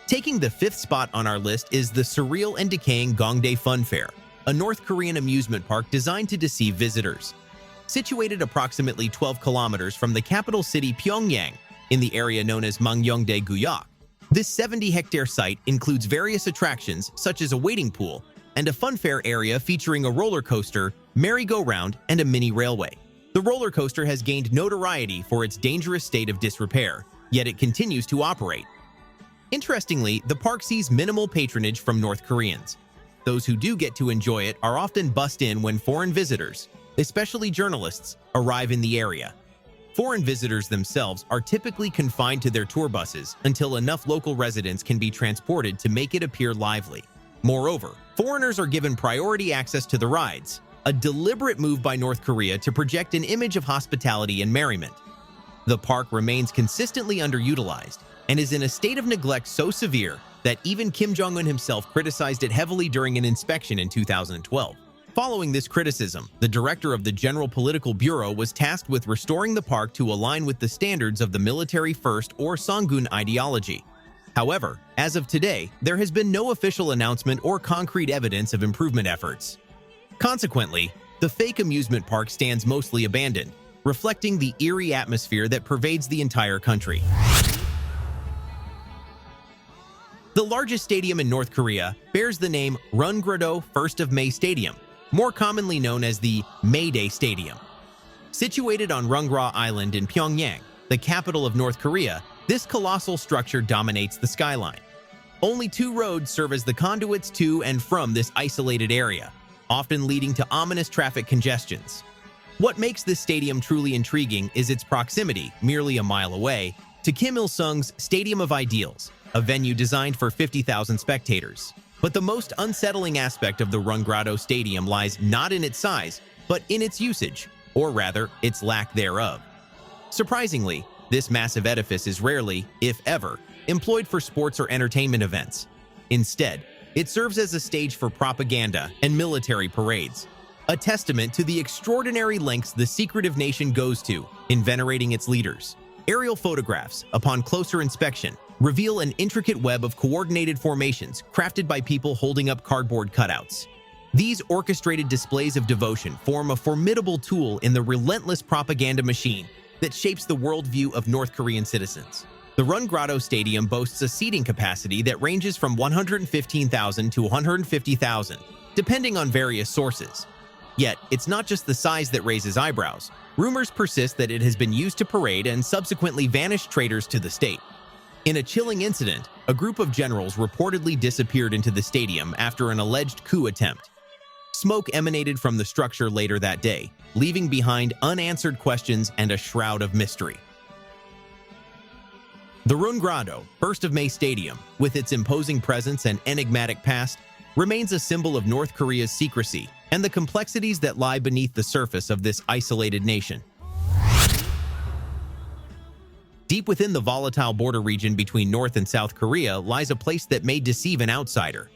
Taking the fifth spot on our list is the surreal and decaying Gongdae Fun Fair, a North Korean amusement park designed to deceive visitors. Situated approximately 12 kilometers from the capital city Pyongyang, in the area known as Mangyeongdae-guyok, this 70-hectare site includes various attractions such as a wading pool and a fun fair area featuring a roller coaster, merry-go-round, and a mini railway. The roller coaster has gained notoriety for its dangerous state of disrepair, yet it continues to operate. Interestingly, the park sees minimal patronage from North Koreans. Those who do get to enjoy it are often bussed in when foreign visitors, especially journalists, arrive in the area. Foreign visitors themselves are typically confined to their tour buses until enough local residents can be transported to make it appear lively. Moreover, foreigners are given priority access to the rides, a deliberate move by North Korea to project an image of hospitality and merriment. The park remains consistently underutilized and is in a state of neglect so severe that even Kim Jong-un himself criticized it heavily during an inspection in 2012. Following this criticism, the director of the General Political Bureau was tasked with restoring the park to align with the standards of the military first or Songun ideology. However, as of today, there has been no official announcement or concrete evidence of improvement efforts. Consequently, the fake amusement park stands mostly abandoned, reflecting the eerie atmosphere that pervades the entire country. The largest stadium in North Korea bears the name Rungrado 1st of May Stadium, more commonly known as the May Day Stadium. Situated on Rungrado Island in Pyongyang, the capital of North Korea, this colossal structure dominates the skyline. Only 2 roads serve as the conduits to and from this isolated area, often leading to ominous traffic congestions. What makes this stadium truly intriguing is its proximity, merely a mile away, to Kim Il-sung's Stadium of Ideals, a venue designed for 50,000 spectators. But the most unsettling aspect of the Rungrado Stadium lies not in its size, but in its usage, or rather, its lack thereof. Surprisingly, this massive edifice is rarely, if ever, employed for sports or entertainment events. Instead, it serves as a stage for propaganda and military parades, a testament to the extraordinary lengths the secretive nation goes to in venerating its leaders. Aerial photographs, upon closer inspection, reveal an intricate web of coordinated formations crafted by people holding up cardboard cutouts. These orchestrated displays of devotion form a formidable tool in the relentless propaganda machine that shapes the worldview of North Korean citizens. The Rungrado Stadium boasts a seating capacity that ranges from 115,000 to 150,000, depending on various sources. Yet, it's not just the size that raises eyebrows. Rumors persist that it has been used to parade and subsequently vanish traitors to the state. In a chilling incident, a group of generals reportedly disappeared into the stadium after an alleged coup attempt. Smoke emanated from the structure later that day, leaving behind unanswered questions and a shroud of mystery. The Rungrado 1st of May Stadium, with its imposing presence and enigmatic past, remains a symbol of North Korea's secrecy and the complexities that lie beneath the surface of this isolated nation. Deep within the volatile border region between North and South Korea lies a place that may deceive an outsider.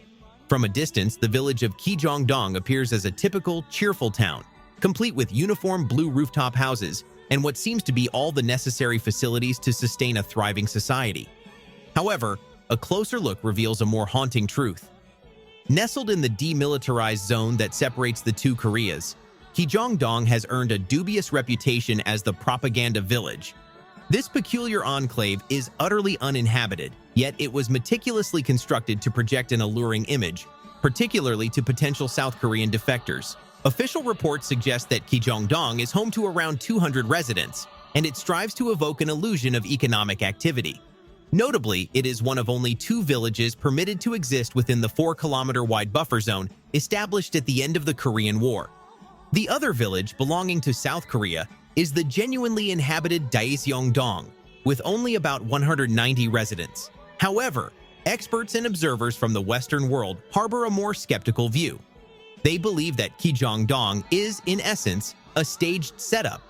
From a distance, the village of Kijongdong appears as a typical, cheerful town, complete with uniform blue rooftop houses and what seems to be all the necessary facilities to sustain a thriving society. However, a closer look reveals a more haunting truth. Nestled in the demilitarized zone that separates the two Koreas, Kijongdong has earned a dubious reputation as the propaganda village. This peculiar enclave is utterly uninhabited, yet it was meticulously constructed to project an alluring image, particularly to potential South Korean defectors. Official reports suggest that Kijongdong is home to around 200 residents, and it strives to evoke an illusion of economic activity. Notably, it is one of only 2 villages permitted to exist within the 4-kilometer-wide buffer zone established at the end of the Korean War. The other village, belonging to South Korea, is the genuinely inhabited Daeseongdong, with only about 190 residents. However, experts and observers from the Western world harbor a more skeptical view. They believe that Kijongdong is, in essence, a staged setup.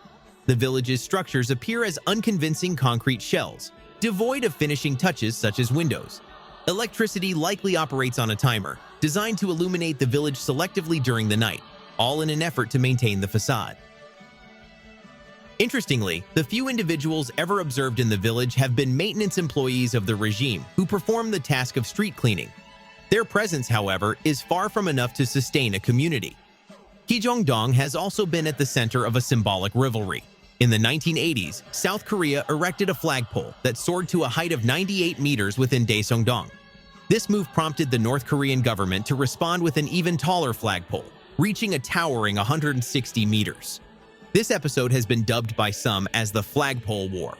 The village's structures appear as unconvincing concrete shells, devoid of finishing touches such as windows. Electricity likely operates on a timer, designed to illuminate the village selectively during the night, all in an effort to maintain the facade. Interestingly, the few individuals ever observed in the village have been maintenance employees of the regime who perform the task of street cleaning. Their presence, however, is far from enough to sustain a community. Kijongdong has also been at the center of a symbolic rivalry. In the 1980s, South Korea erected a flagpole that soared to a height of 98 meters within Daesungdong. This move prompted the North Korean government to respond with an even taller flagpole, reaching a towering 160 meters. This episode has been dubbed by some as the Flagpole War.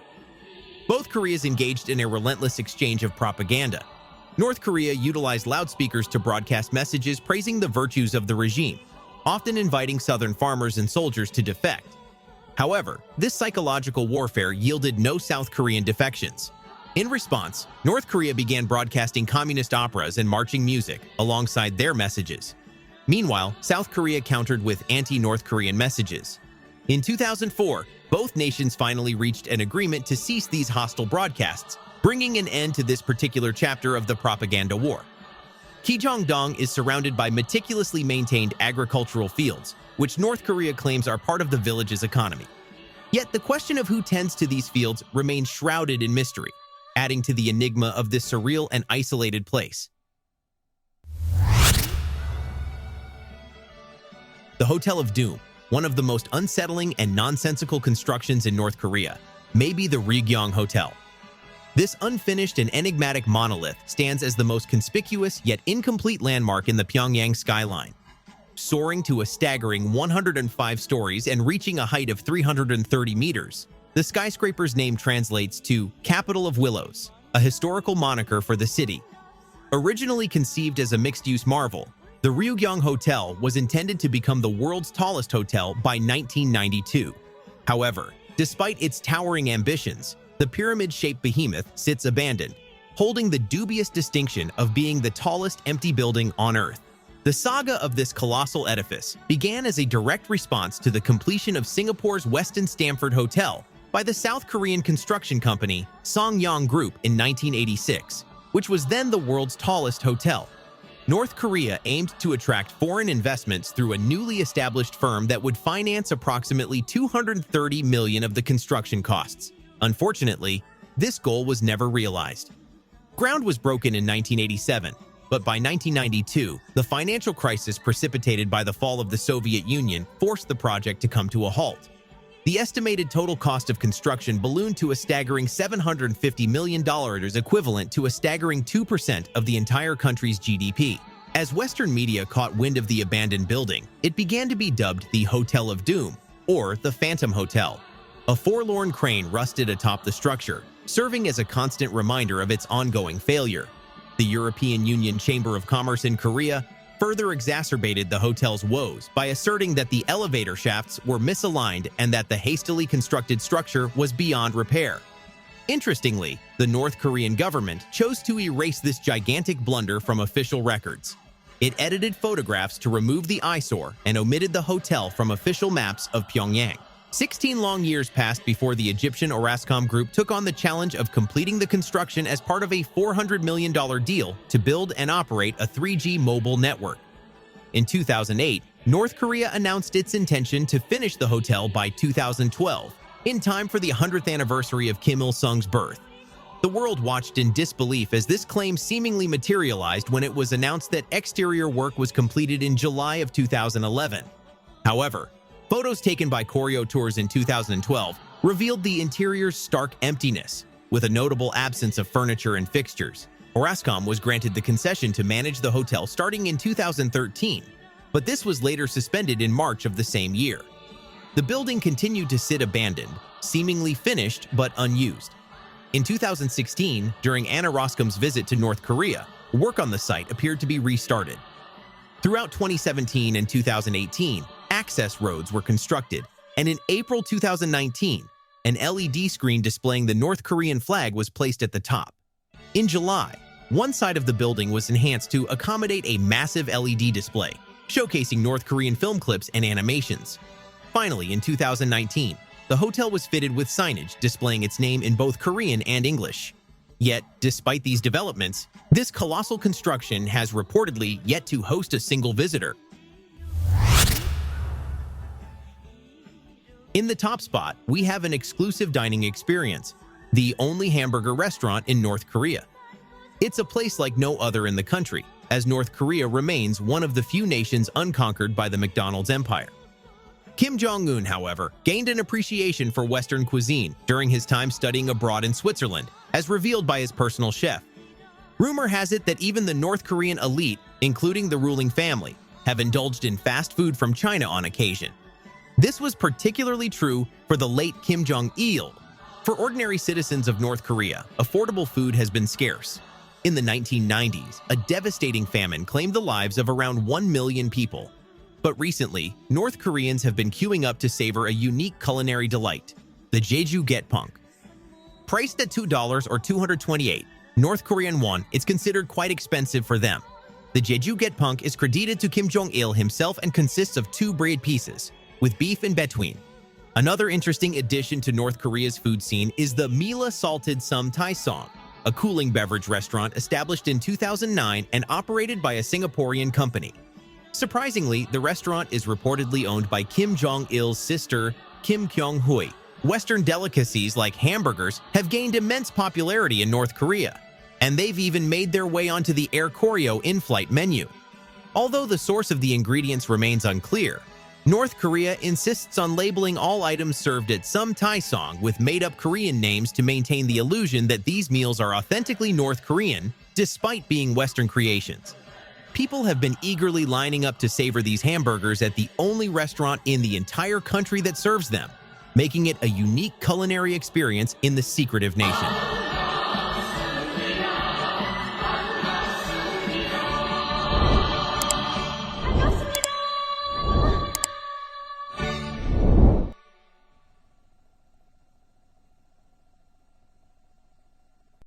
Both Koreas engaged in a relentless exchange of propaganda. North Korea utilized loudspeakers to broadcast messages praising the virtues of the regime, often inviting southern farmers and soldiers to defect. However, this psychological warfare yielded no South Korean defections. In response, North Korea began broadcasting communist operas and marching music alongside their messages. Meanwhile, South Korea countered with anti-North Korean messages. In 2004, both nations finally reached an agreement to cease these hostile broadcasts, bringing an end to this particular chapter of the propaganda war. Kijongdong is surrounded by meticulously maintained agricultural fields, which North Korea claims are part of the village's economy. Yet the question of who tends to these fields remains shrouded in mystery, adding to the enigma of this surreal and isolated place. The Hotel of Doom, one of the most unsettling and nonsensical constructions in North Korea, may be the Ryugyong Hotel. This unfinished and enigmatic monolith stands as the most conspicuous yet incomplete landmark in the Pyongyang skyline. Soaring to a staggering 105 stories and reaching a height of 330 meters, the skyscraper's name translates to Capital of Willows, a historical moniker for the city. Originally conceived as a mixed-use marvel, the Ryugyong Hotel was intended to become the world's tallest hotel by 1992. However, despite its towering ambitions, the pyramid-shaped behemoth sits abandoned, holding the dubious distinction of being the tallest empty building on Earth. The saga of this colossal edifice began as a direct response to the completion of Singapore's Westin Stamford Hotel by the South Korean construction company Songyang Group in 1986, which was then the world's tallest hotel. North Korea aimed to attract foreign investments through a newly established firm that would finance approximately 230 million of the construction costs. Unfortunately, this goal was never realized. Ground was broken in 1987, but by 1992, the financial crisis precipitated by the fall of the Soviet Union forced the project to come to a halt. The estimated total cost of construction ballooned to a staggering $750 million, equivalent to a staggering 2% of the entire country's GDP. As Western media caught wind of the abandoned building, it began to be dubbed the Hotel of Doom, or the Phantom Hotel. A forlorn crane rusted atop the structure, serving as a constant reminder of its ongoing failure. The European Union Chamber of Commerce in Korea further exacerbated the hotel's woes by asserting that the elevator shafts were misaligned and that the hastily constructed structure was beyond repair. Interestingly, the North Korean government chose to erase this gigantic blunder from official records. It edited photographs to remove the eyesore and omitted the hotel from official maps of Pyongyang. 16 long years passed before the Egyptian Orascom Group took on the challenge of completing the construction as part of a $400 million deal to build and operate a 3G mobile network. In 2008, North Korea announced its intention to finish the hotel by 2012, in time for the 100th anniversary of Kim Il-sung's birth. The world watched in disbelief as this claim seemingly materialized when it was announced that exterior work was completed in July of 2011. However, photos taken by Koryo Tours in 2012 revealed the interior's stark emptiness, with a notable absence of furniture and fixtures. Orascom was granted the concession to manage the hotel starting in 2013, but this was later suspended in March of the same year. The building continued to sit abandoned, seemingly finished but unused. In 2016, during Anna Roscom's visit to North Korea, work on the site appeared to be restarted. Throughout 2017 and 2018, access roads were constructed, and in April 2019, an LED screen displaying the North Korean flag was placed at the top. In July, one side of the building was enhanced to accommodate a massive LED display, showcasing North Korean film clips and animations. Finally, in 2019, the hotel was fitted with signage displaying its name in both Korean and English. Yet, despite these developments, this colossal construction has reportedly yet to host a single visitor. In the top spot, we have an exclusive dining experience, the only hamburger restaurant in North Korea. It's a place like no other in the country, as North Korea remains one of the few nations unconquered by the McDonald's empire. Kim Jong-un, however, gained an appreciation for Western cuisine during his time studying abroad in Switzerland, as revealed by his personal chef. Rumor has it that even the North Korean elite, including the ruling family, have indulged in fast food from China on occasion. This was particularly true for the late Kim Jong-il. For ordinary citizens of North Korea, affordable food has been scarce. In the 1990s, a devastating famine claimed the lives of around 1 million people. But recently, North Koreans have been queuing up to savor a unique culinary delight, the Jeju Getpunk. Priced at $2 or 228 North Korean won, it's considered quite expensive for them. The Jeju Getpunk is credited to Kim Jong-il himself and consists of 2 bread pieces, with beef in between. Another interesting addition to North Korea's food scene is the Mila Salted Sum Taesong, a cooling beverage restaurant established in 2009 and operated by a Singaporean company. Surprisingly, the restaurant is reportedly owned by Kim Jong-il's sister, Kim Kyung-hui. Western delicacies like hamburgers have gained immense popularity in North Korea, and they've even made their way onto the Air Koryo in-flight menu. Although the source of the ingredients remains unclear, North Korea insists on labeling all items served at Sum Taesong with made-up Korean names to maintain the illusion that these meals are authentically North Korean, despite being Western creations. People have been eagerly lining up to savor these hamburgers at the only restaurant in the entire country that serves them, making it a unique culinary experience in the secretive nation.